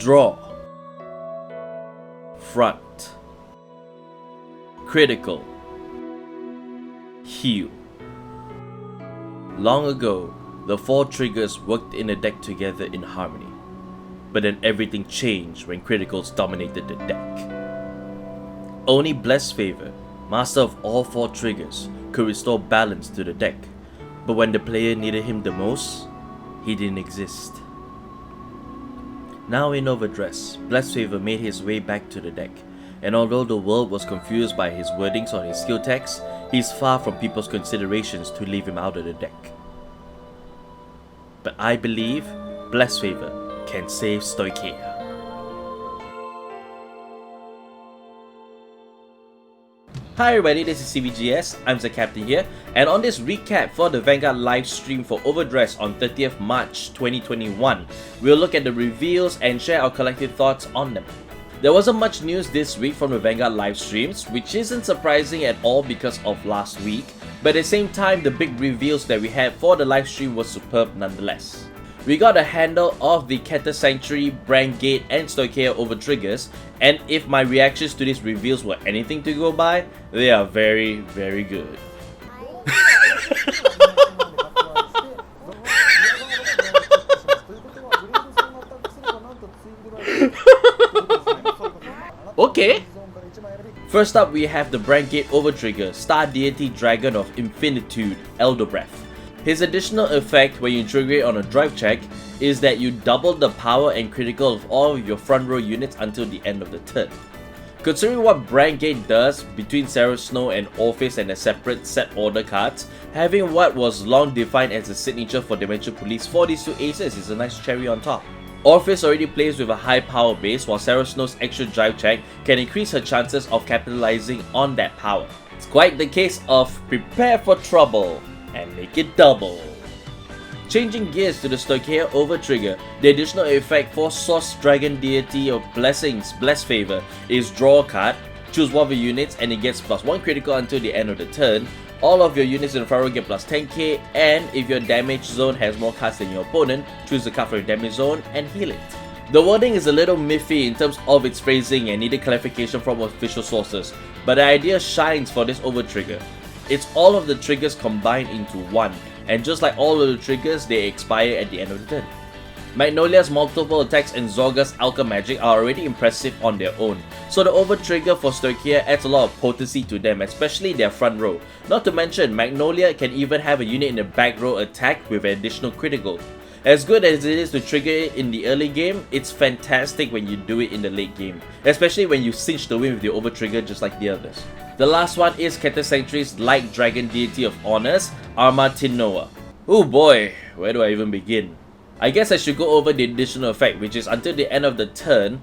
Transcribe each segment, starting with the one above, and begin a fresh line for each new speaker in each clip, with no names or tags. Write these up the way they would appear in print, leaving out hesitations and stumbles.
Draw. Front. Critical. Heal. Long ago, the 4 triggers worked in a deck together in harmony. But then everything changed when criticals dominated the deck. Only Blessed Favor, master of all 4 triggers, could restore balance to the deck. But when the player needed him the most, he didn't exist. Now in Overdress, Blessed Favor made his way back to the deck, and although the world was confused by his wordings on his skill text, he's far from people's considerations to leave him out of the deck. But I believe Blessed Favor can save Stoicheia. Hi everybody, this is CVGS, I'm the Captain here, and on this recap for the Vanguard live stream for Overdress on 30th March 2021, we'll look at the reveals and share our collective thoughts on them. There wasn't much news this week from the Vanguard live streams, which isn't surprising at all because of last week, but at the same time the big reveals that we had for the live stream was superb nonetheless. We got a handle of the Keter Sanctuary, Brandt Gate and Stoicheia over triggers, and if my reactions to these reveals were anything to go by, they are very, very good. Okay. First up, we have the Brandt Gate Overtrigger, Star Deity Dragon of Infinitude, Elder Breath. His additional effect when you trigger it on a drive check is that you double the power and critical of all of your front row units until the end of the turn. Considering what Brandt Gate does between Sarah Snow and Orpheus and a separate set order cards, having what was long defined as a signature for Dimension Police for these 2 aces is a nice cherry on top. Orpheus already plays with a high power base, while Sarah Snow's extra drive check can increase her chances of capitalizing on that power. It's quite the case of prepare for trouble and make it double. Changing gears to the Stoicheia Overtrigger, the additional effect for Source Dragon Deity of Blessings, Blessed Favor, is draw a card, choose one of your units and it gets +1 critical until the end of the turn. All of your units in the front row get plus 10k, and if your damage zone has more cards than your opponent, choose a card from your damage zone and heal it. The wording is a little miffy in terms of its phrasing and needed clarification from official sources, but the idea shines for this Overtrigger. It's all of the triggers combined into one, and just like all of the triggers, they expire at the end of the turn. Magnolia's multiple attacks and Zorga's Alchemy Magic are already impressive on their own, so the Overtrigger for Stoicheia adds a lot of potency to them, especially their front row. Not to mention, Magnolia can even have a unit in the back row attack with an additional critical. As good as it is to trigger it in the early game, it's fantastic when you do it in the late game, especially when you cinch the win with the Overtrigger just like the others. The last one is Keter Sanctuary's Light Dragon Deity of Honors, Armatinoa. Oh boy, where do I even begin? I guess I should go over the additional effect, which is until the end of the turn,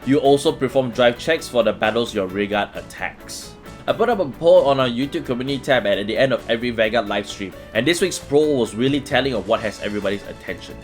you also perform drive checks for the battles your rearguard attacks. I put up a poll on our YouTube community tab at the end of every Vanguard livestream, and this week's poll was really telling of what has everybody's attention.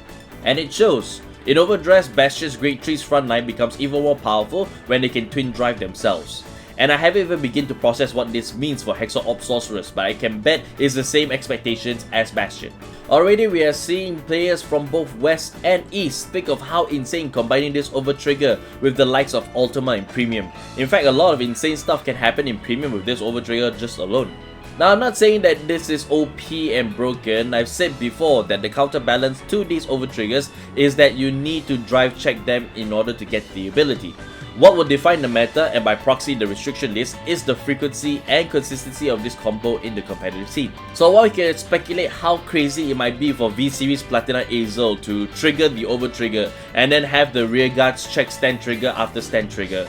And it shows. In Overdress, Bastion's Great Tree's front line becomes even more powerful when they can twin drive themselves. And I haven't even begun to process what this means for Hexor Orb Sorceress, but I can bet it's the same expectations as Bastion. Already we are seeing players from both West and East think of how insane combining this Overtrigger with the likes of Ultima and Premium. In fact, a lot of insane stuff can happen in Premium with this Overtrigger just alone. Now, I'm not saying that this is OP and broken. I've said before that the counterbalance to these Overtriggers is that you need to drive check them in order to get the ability. What will define the meta, and by proxy the restriction list, is the frequency and consistency of this combo in the competitive scene. So while we can speculate how crazy it might be for V-Series Platina Azel to trigger the Overtrigger and then have the rearguards check stand trigger after stand trigger,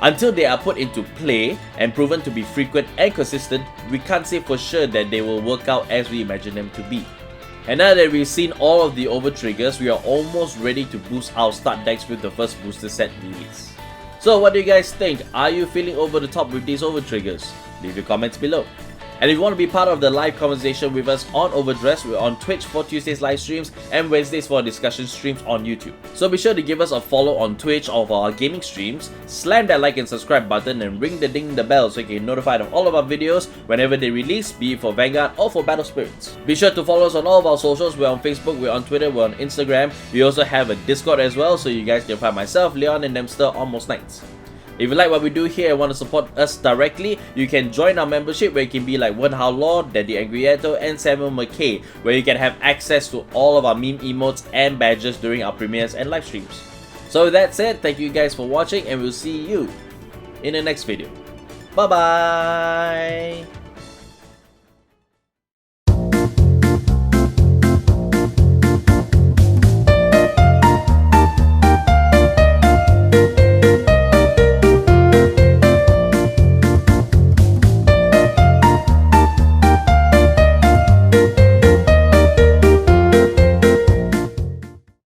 until they are put into play and proven to be frequent and consistent, we can't say for sure that they will work out as we imagine them to be. And now that we've seen all of the Overtriggers, we are almost ready to boost our start decks with the first booster set release. So what do you guys think? Are you feeling over the top with these Overtriggers? Leave your comments below. And if you want to be part of the live conversation with us on Overdress, we're on Twitch for Tuesdays live streams and Wednesdays for discussion streams on YouTube. So be sure to give us a follow on Twitch of our gaming streams, slam that like and subscribe button and ring the ding the bell so you can get notified of all of our videos whenever they release, be it for Vanguard or for Battle Spirits. Be sure to follow us on all of our socials. We're on Facebook, we're on Twitter, we're on Instagram. We also have a Discord as well, so you guys can find myself, Leon and Dempster on most nights. If you like what we do here and want to support us directly, you can join our membership where you can be like Wen Hao Lord, Daddy Angrieto, and Samuel McKay, where you can have access to all of our meme emotes and badges during our premieres and live streams. So with that said, thank you guys for watching and we'll see you in the next video. Bye bye!